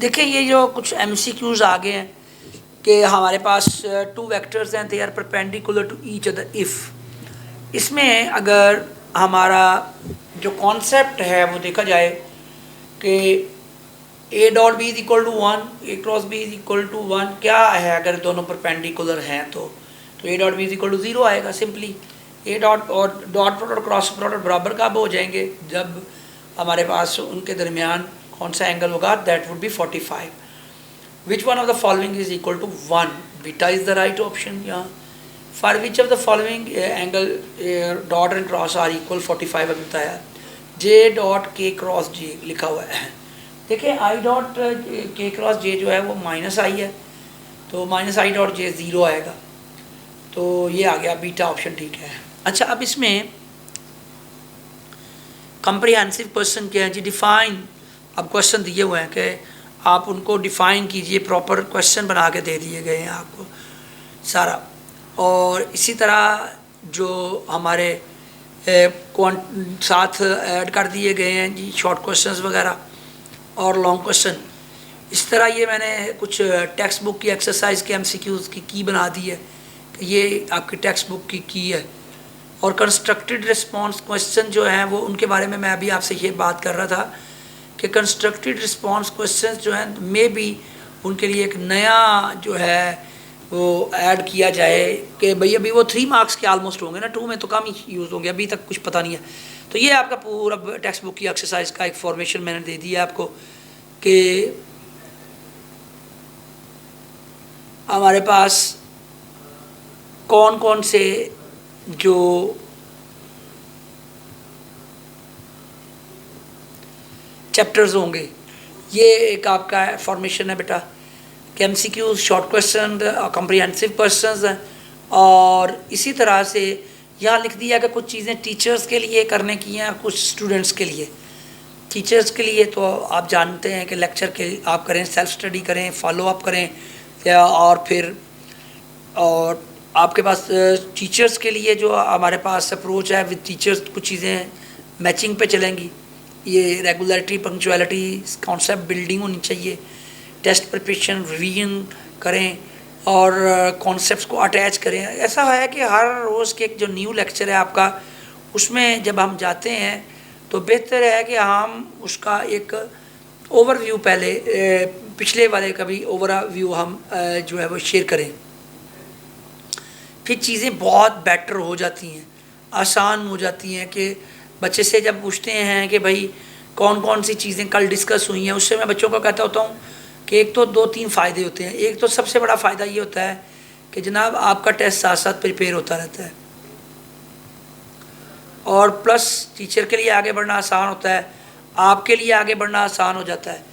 देखिए ये जो कुछ MCQs आ गए हैं कि हमारे पास टू वेक्टर्स हैं, they are perpendicular to each other if. इसमें अगर हमारा जो कॉन्सेप्ट है वो देखा जाए कि A dot B is equal to 1, A cross B is equal to 1, क्या है अगर दोनों परपेंडिकुलर हैं तो A dot B is equal to 0 आएगा सिंपली। A डॉट और डॉट प्रोडक्ट क्रॉस प्रोडक्ट बराबर कब हो जाएंगे? जब हमारे पास उनके दरमियान कौन सा एंगल होगा? That would be 45। Which one of the following is equal to 1? Beta is the right option. यहाँ for which of the following angle dot and cross are equal 45 अभी बताया। J dot K cross J लिखा हुआ है। देखिए I dot K cross J जो है वो माइनस आई है, तो माइनस I डॉट J 0 आएगा, तो ये आ गया बीटा ऑप्शन ठीक है। अच्छा, अब इसमें कम्प्रिहेंसिव क्वेश्चन क्या है जी? डिफाइन। अब क्वेश्चन दिए हुए हैं कि आप उनको डिफाइन कीजिए, प्रॉपर क्वेश्चन बना के दे दिए गए हैं आपको सारा। और इसी तरह जो हमारे साथ ऐड कर दिए गए हैं जी शॉर्ट क्वेश्चंस वगैरह और लॉन्ग क्वेश्चन। इस तरह ये मैंने कुछ टेक्स्ट बुक की एक्सरसाइज के MCQs की की बना दी है कि ये आपकी टेक्स्ट बुक की है। और कंस्ट्रक्टेड रिस्पांस क्वेश्चन जो हैं वो उनके बारे में मैं अभी आपसे ये बात कर रहा था कि कंस्ट्रक्टेड रिस्पांस क्वेश्चन जो हैं मे बी उनके लिए एक नया जो है वो ऐड किया जाए कि भाई अभी वो 3 मार्क्स के ऑलमोस्ट होंगे ना, 2 में तो कम ही यूज़ होंगे, अभी तक कुछ पता नहीं है। तो ये आपका पूरा टेक्स्ट बुक की एक्सरसाइज का एक फॉर्मेशन मैंने दे दिया आपको कि हमारे पास कौन कौन से जो चैप्टर्स होंगे। ये एक आपका फॉर्मेशन है बेटा कि MCQ short question, comprehensive questions हैं। और इसी तरह से यहाँ लिख दिया कि कुछ चीज़ें टीचर्स के लिए करने की हैं, कुछ स्टूडेंट्स के लिए। टीचर्स के लिए तो आप जानते हैं कि लेक्चर के आप करें, सेल्फ स्टडी करें, फॉलो अप करें, या और फिर और आपके पास टीचर्स के लिए जो हमारे पास अप्रोच है विद टीचर्स, कुछ चीज़ें मैचिंग पे चलेंगी। ये रेगुलरिटी, पंक्चुअलिटी, कॉन्सेप्ट बिल्डिंग होनी चाहिए, टेस्ट प्रिपरेशन, रिवीजन करें और कॉन्सेप्ट्स को अटैच करें। ऐसा है कि हर रोज़ के एक जो न्यू लेक्चर है आपका, उसमें जब हम जाते हैं तो बेहतर है कि हम उसका एक ओवरव्यू पहले पिछले वाले का भी ओवरव्यू हम जो है वो शेयर करें। फिर चीज़ें बहुत बेटर हो जाती हैं, आसान हो जाती हैं कि बच्चे से जब पूछते हैं कि भाई कौन कौन सी चीज़ें कल डिस्कस हुई हैं, उससे मैं बच्चों को कहता होता हूँ कि एक तो 2-3 फ़ायदे होते हैं। एक तो सबसे बड़ा फ़ायदा ये होता है कि जनाब आपका टेस्ट साथ साथ प्रिपेयर होता रहता है, और प्लस टीचर के लिए आगे बढ़ना आसान होता है, आपके लिए आगे बढ़ना आसान हो जाता है।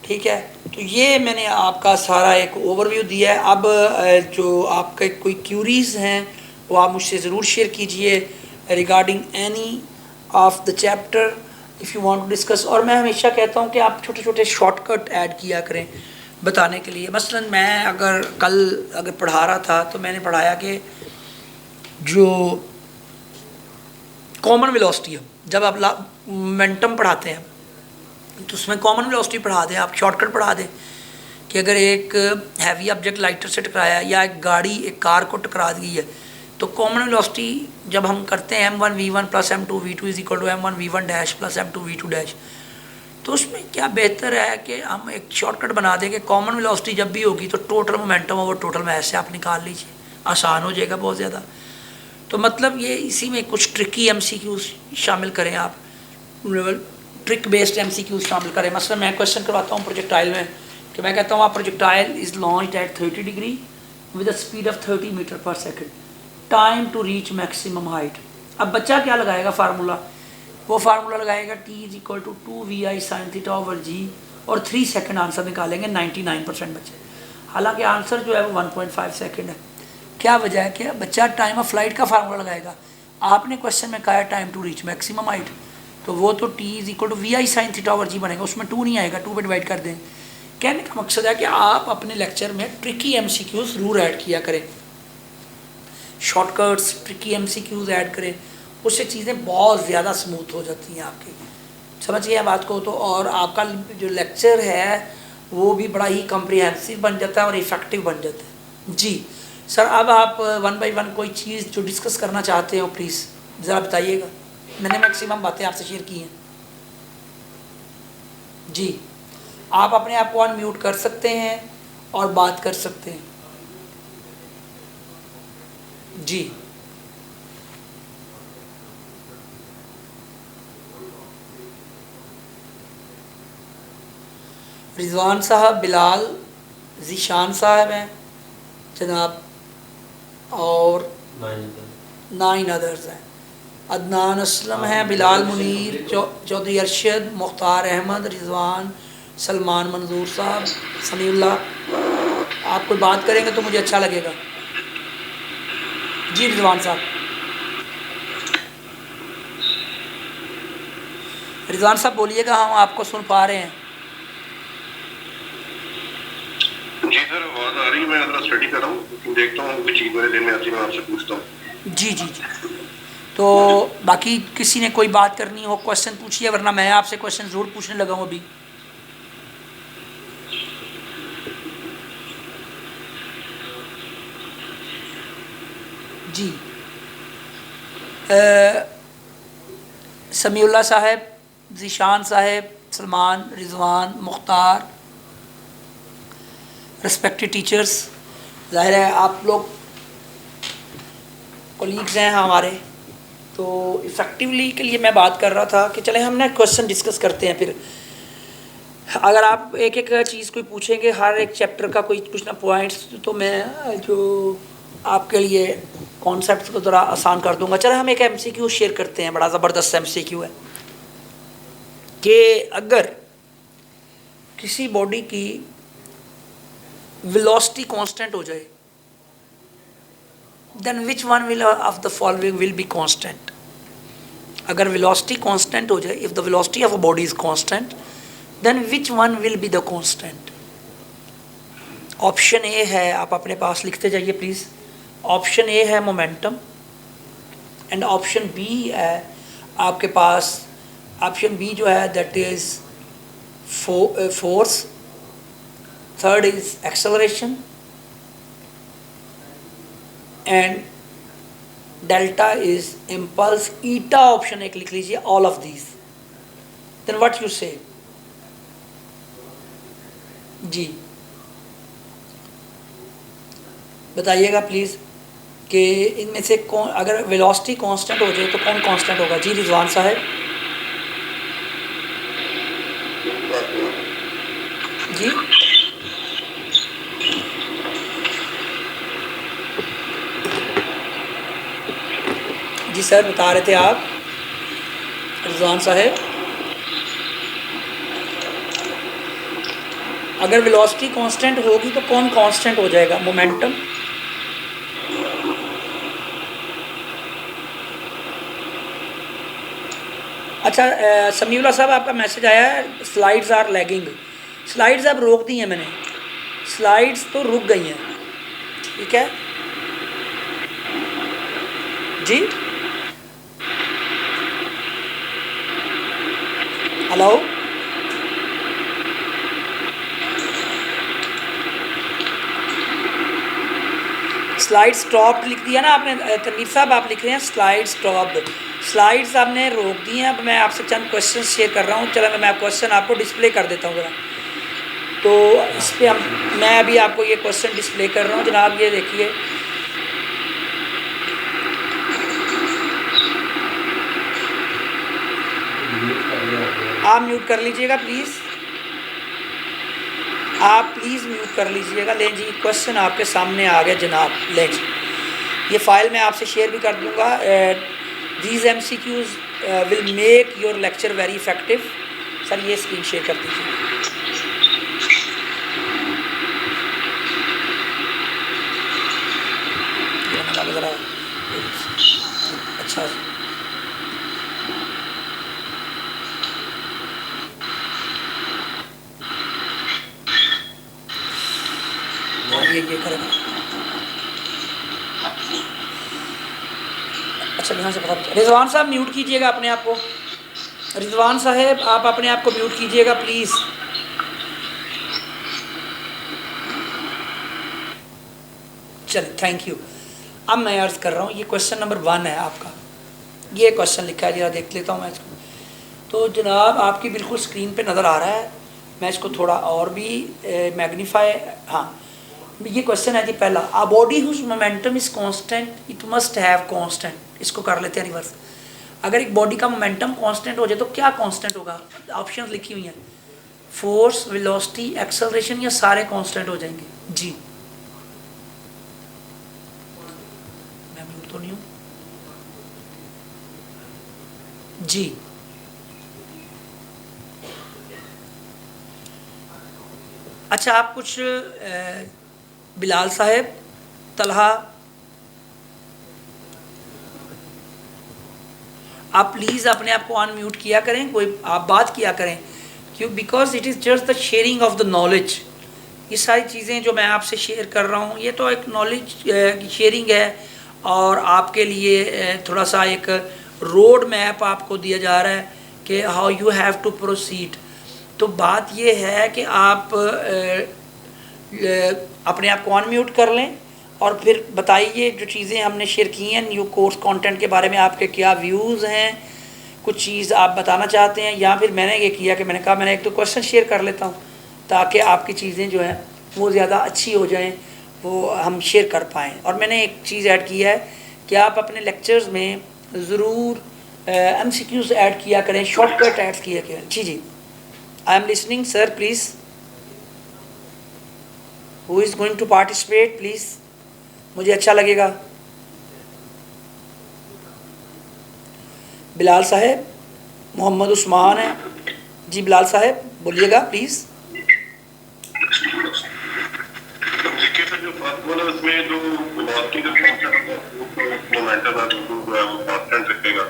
ठीक है, तो ये मैंने आपका सारा एक ओवरव्यू दिया है। अब जो आपके कोई क्यूरीज़ हैं वो आप मुझसे ज़रूर शेयर कीजिए regarding any of the chapter if you want to discuss. और मैं हमेशा कहता हूँ कि आप छोटे छोटे शॉर्टकट ऐड किया करें बताने के लिए। मसलन मैं अगर पढ़ा रहा था तो मैंने पढ़ाया कि जो कॉमन वेलोसिटी है, जब आप मोमेंटम पढ़ाते हैं तो उसमें कॉमन वेलोसिटी पढ़ा दें, आप शॉर्टकट पढ़ा दें कि अगर एक हैवी ऑब्जेक्ट लाइटर से टकराया या एक कार को टकरा दी है तो कॉमन वेलोसिटी जब हम करते हैं m1v1 plus m2v2 is equal to m1v1 dash plus m2v2 dash, तो उसमें क्या बेहतर है कि हम एक शॉर्टकट बना दें कि कॉमन वेलोसिटी जब भी होगी तो total momentum over total mass से आप निकाल लीजिए, आसान हो जाएगा बहुत ज़्यादा। तो मतलब ये इसी में कुछ ट्रिकी MCQs शामिल करें, आप ट्रिक बेस्ड MCQs शामिल करें। मसलन मैं क्वेश्चन करवाता हूँ प्रोजेक्टाइल में कि मैं कहता हूँ आप projectile is launched at 30 degree with a speed of 30 metre per second, time to reach maximum height. अब बच्चा क्या लगाएगा फार्मूला? वो फार्मूला लगाएगा T is equal to 2vi sin theta over g और 3 सेकेंड आंसर निकालेंगे 99% बच्चे। हालांकि आंसर जो है वो 1.5 सेकेंड है। क्या वजह है कि बच्चा टाइम ऑफ फ्लाइट का फार्मूला लगाएगा। आपने क्वेश्चन में कहा है time to reach maximum height, तो वो तो T is equal to vi sin theta over g बनेगा, उसमें 2 नहीं आएगा, 2 पे डिवाइड कर दें। कहने का मकसद है कि आप अपने लेक्चर में ट्रिकी MCQs ज़रूर ऐड किया करें, शॉर्टकट्स, ट्रिकी MCQs ऐड करें, उससे चीज़ें बहुत ज़्यादा स्मूथ हो जाती हैं आपकी। समझ गए बात को? तो और आपका जो लेक्चर है वो भी बड़ा ही कॉम्प्रिहेंसिव बन जाता है और इफ़ेक्टिव बन जाता है। जी सर, अब आप वन बाय वन कोई चीज़ जो डिस्कस करना चाहते हो प्लीज़ ज़रा बताइएगा। मैंने मैक्सिमम बातें आपसे शेयर की हैं। जी, आप अपने आप को अनम्यूट कर सकते हैं और बात कर सकते हैं। जी रिजवान साहब, बिलाल, ज़ीशान साहब हैं जनाब, और 9 अदर्स हैं। अदनान असलम हैं, बिलाल मुनीर, चौधरी अरशद, मुख्तार अहमद, रिजवान, सलमान मंजूर साहब, समीउल्लाह। आप कोई बात करेंगे तो मुझे अच्छा लगेगा। जी रिजवान साहब। रिजवान साहब बोलिएगा, हम आपको सुन पा रहे हैं। जी सर, आवाज़ आ रही है। मैं अपना स्टडी कर रहा हूँ, देखता हूँ कोई चीज़ मेरे दिन में आती है, मैं आपसे पूछता हूँ। जी जी जी। तो बाकी किसी ने कोई बात करनी हो, क्वेश्चन पूछिए, वरना मैं आपसे क्वेश्चन ज़रूर पूछने लगा हूँ अभी। जी समीउल्लाह साहब, ज़ीशान साहब, सलमान, रिजवान, मुख्तार, रिस्पेक्टेड टीचर्स, ज़ाहिर है आप लोग कोलीग्स हैं हमारे, तो इफ़ेक्टिवली के लिए मैं बात कर रहा था कि चले हम ना क्वेश्चन डिस्कस करते हैं। फिर अगर आप एक एक चीज़ कोई पूछेंगे, हर एक चैप्टर का कोई कुछ ना पॉइंट्स, तो मैं जो आपके लिए कॉन्सेप्ट को ज़रा आसान कर दूंगा। चले हम एक एमसीक्यू शेयर करते हैं, बड़ा ज़बरदस्त एमसीक्यू है कि अगर किसी बॉडी की वेलोसिटी कांस्टेंट हो जाए, then which one will of the following will be constant. अगर वेलोसिटी कांस्टेंट हो जाए, if the velocity of a body is constant, then which one will be the constant. Option A है, आप अपने पास लिखते जाइए प्लीज़। ऑप्शन ए है momentum, and option B है आपके पास, ऑप्शन बी जो है that is force, third is acceleration, and delta is impulse. Eta option एक लिख लीजिए, all of these. Then what you say? जी बताइएगा प्लीज़ कि इनमें से कौन, अगर वेलोसिटी कांस्टेंट हो जाए तो कौन कांस्टेंट होगा? जी रिजवान साहब। जी जी सर, बता रहे थे आप रिजवान साहब, अगर वेलोसिटी कांस्टेंट होगी तो कौन कांस्टेंट हो जाएगा? मोमेंटम, अच्छा समीउल्लाह साहब आपका मैसेज आया है, स्लाइड्स आर लैगिंग। स्लाइड्स अब रोक दी हैं मैंने, स्लाइड्स तो रुक गई हैं, ठीक है जी। हेलो, स्लाइड स्टॉप लिख दिया ना आपने, तनवीर साहब आप लिख रहे हैं स्लाइड स्टॉप। स्लाइड्स आपने रोक दी हैं। अब मैं आपसे चंद क्वेश्चन शेयर कर रहा हूँ। चलो मैं क्वेश्चन आपको डिस्प्ले कर देता हूँ ज़रा। तो इस पर मैं अभी आपको ये क्वेश्चन डिस्प्ले कर रहा हूँ जनाब, ये देखिए। आप म्यूट कर लीजिएगा प्लीज़, आप प्लीज़ म्यूट कर लीजिएगा। लें जी, क्वेश्चन आपके सामने आ गया जनाब। लें जी, ये फ़ाइल मैं आपसे शेयर भी कर दूँगा। These MCQs will make your lecture very effective. Sir ये स्क्रीन शेयर कर दीजिए। ज़रा अच्छा ये करेगा। अच्छा यहाँ से पता, रिजवान साहब म्यूट कीजिएगा अपने आप को। रिजवान साहब आप अपने आप को म्यूट कीजिएगा प्लीज़। चलिए थैंक यू। अब मैं अर्ज़ कर रहा हूँ, ये क्वेश्चन नंबर 1 है आपका, ये क्वेश्चन लिखा है, जरा देख लेता हूँ मैं इसको। तो जनाब आपकी बिल्कुल स्क्रीन पे नज़र आ रहा है, मैं इसको थोड़ा और भी मैग्नीफाई, हाँ ये क्वेश्चन है जी पहला, a body whose momentum is constant it must have constant, इसको कर लेते हैं रिवर्स। अगर एक बॉडी का मोमेंटम कांस्टेंट हो जाए तो क्या कांस्टेंट होगा? ऑप्शंस लिखी हुई हैं, फोर्स, वेलोसिटी, एक्सेलरेशन, या सारे कांस्टेंट हो जाएंगे? जी मैं म्यूट तो नहीं हूँ जी। अच्छा आप कुछ बिलाल साहब, तलहा, आप प्लीज़ अपने आप को अनम्यूट किया करें, कोई आप बात किया करें, क्यों? Because it is just the sharing of the knowledge. ये सारी चीज़ें जो मैं आपसे शेयर कर रहा हूँ ये तो एक नॉलेज की शेयरिंग है, और आपके लिए थोड़ा सा एक रोड मैप आपको दिया जा रहा है कि how you have to proceed. तो बात ये है कि आप अपने आप को अनम्यूट कर लें और फिर बताइए जो चीज़ें हमने शेयर की हैं न्यू कोर्स कंटेंट के बारे में, आपके क्या व्यूज़ हैं, कुछ चीज़ आप बताना चाहते हैं, या फिर मैंने ये किया कि मैंने कहा मैंने एक तो क्वेश्चन शेयर कर लेता हूँ ताकि आपकी चीज़ें जो हैं वो ज़्यादा अच्छी हो जाएं, वो हम शेयर कर पाएँ। और मैंने एक चीज़ ऐड की है कि आप अपने लेक्चर्स में ज़रूर MCQs ऐड किया करें, शॉर्टकट ऐड किया करें। जी I am listening sir, please who is going to participate please, मुझे अच्छा लगेगा। बिलाल साहब, मोहम्मद उस्मान है जी, बिलाल साहब बोलिएगा प्लीज़। जो बात बोला उसमें जो वेलोसिटी का मोमेंटम है वो कांस्टेंट रहेगा,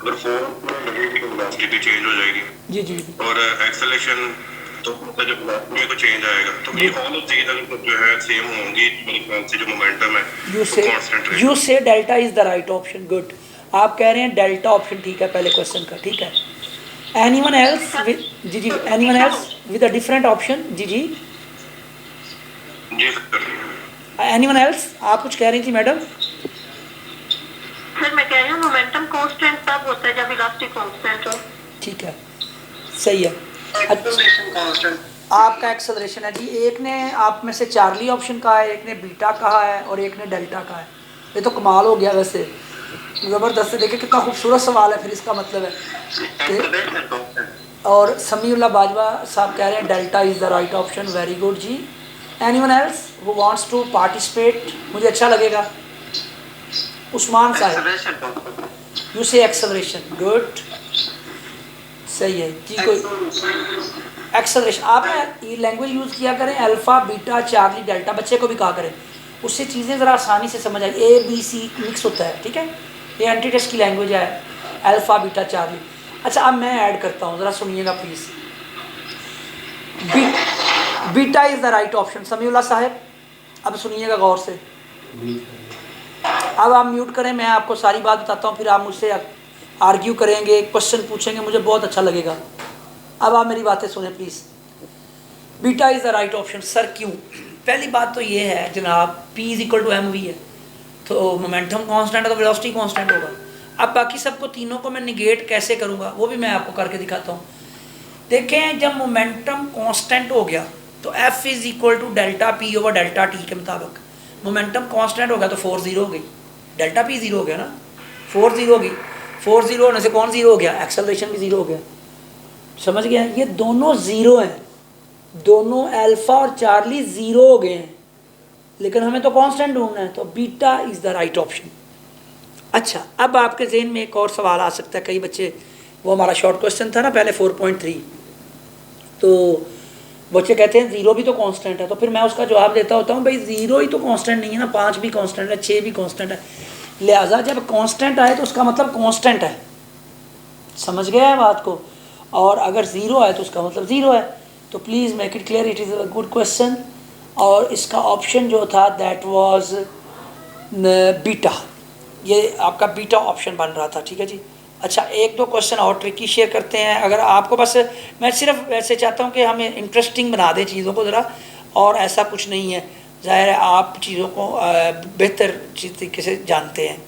अगर फोर्स लगेगी तो वेलोसिटी भी चेंज हो जाएगी जी जी और एक्सेलरेशन तो मतलब जब वेलोसिटी में को चेंज आएगा तो ये ऑल ऑफ चीज़ अगर जो है सेम होंगी, मेरे ख्याल से जो मोमेंटम है वो कांस्टेंट रहेगा। यू से delta is the right option, good. आप कह रहे हैं डेल्टा ऑप्शन ठीक है पहले क्वेश्चन का, ठीक है। एनीवन एल्स विद, जी जी, anyone else with a different option? जी जी जी सर। एनीवन एल्स, आप कुछ कह रही थी मैडम? सर मैं कह रही हूँ मोमेंटम कांस्टेंट तब होता है जब वेलोसिटी कांस्टेंट हो। ठीक है, सही है। आपका एक्सेलरेशन है जी, एक ने आप में से चार्ली ऑप्शन कहा है, एक ने बीटा कहा है और एक ने डेल्टा कहा है। ये तो कमाल हो गया वैसे, ज़बरदस्त। देखिए कितना खूबसूरत सवाल है, फिर इसका मतलब है कि, और समीउल्लाह बाजवा साहब कह रहे हैं delta is the right option, very good जी। Anyone else who wants to participate, मुझे अच्छा लगेगा। उस्मान साहब, यू से एक्सेलरेशन, गुड, सही है जी। कोई एक्सेलरेशन आप ये लैंग्वेज यूज़ किया करें, अल्फ़ा बीटा चार्ली डेल्टा, बच्चे को भी कहा करें, उससे चीज़ें ज़रा आसानी से समझ आए। ABC मिक्स होता है, ठीक है, ये एंटी टेस्ट की लैंग्वेज है, अल्फ़ा बीटा चार्ली। अच्छा अब मैं ऐड करता हूँ, ज़रा सुनिएगा please. Beta is the right option, Samiullah साहब अब सुनिएगा गौर से। अब आप म्यूट करें, मैं आपको सारी बात बताता हूँ, फिर आप मुझसे आर्ग्यू करेंगे, क्वेश्चन पूछेंगे, मुझे बहुत अच्छा लगेगा। अब आप मेरी बातें सुने please. Beta is the right option, sir क्यों? पहली बात तो ये है जनाब, P is equal to mv है, तो मोमेंटम कांस्टेंट है तो वेलोसिटी कांस्टेंट होगा। अब बाकी सबको तीनों को मैं निगेट कैसे करूँगा वो भी मैं आपको करके दिखाता हूँ। देखें जब मोमेंटम कांस्टेंट हो गया तो F is equal to delta P over delta T के मुताबिक मोमेंटम कांस्टेंट हो गया तो फोर्स ज़ीरो हो गई, डेल्टा P ज़ीरो हो गया ना, फोर्स ज़ीरो हो गई। फोर्स ज़ीरो होने से कौन ज़ीरो हो गया? एक्सेलरेशन भी ज़ीरो हो गया। समझ गया? ये दोनों ज़ीरो हैं, दोनों अल्फ़ा और चार्ली ज़ीरो हो गए हैं, लेकिन हमें तो कांस्टेंट ढूंढना है, तो beta is the right option. अच्छा अब आपके जहन में एक और सवाल आ सकता है, कई बच्चे, वो हमारा शॉर्ट क्वेश्चन था ना पहले 4.3, तो बच्चे कहते हैं ज़ीरो भी तो कांस्टेंट है, तो फिर मैं उसका जवाब देता होता हूँ भाई ज़ीरो ही तो कांस्टेंट नहीं है ना, 5 भी कांस्टेंट है, 6 भी कांस्टेंट है, लिहाजा जब कांस्टेंट आए तो उसका मतलब कांस्टेंट है। समझ गया है बात को? और अगर ज़ीरो है तो उसका मतलब ज़ीरो है। तो please make it clear, it is a good question. और इसका ऑप्शन जो था दैट वाज बीटा, ये आपका बीटा ऑप्शन बन रहा था, ठीक है जी। अच्छा, एक दो क्वेश्चन और ट्रिकी शेयर करते हैं अगर आपको, बस मैं सिर्फ वैसे चाहता हूँ कि हम इंटरेस्टिंग बना दें चीज़ों को ज़रा, और ऐसा कुछ नहीं है, ज़ाहिर है आप चीज़ों को बेहतर तरीके से जानते हैं।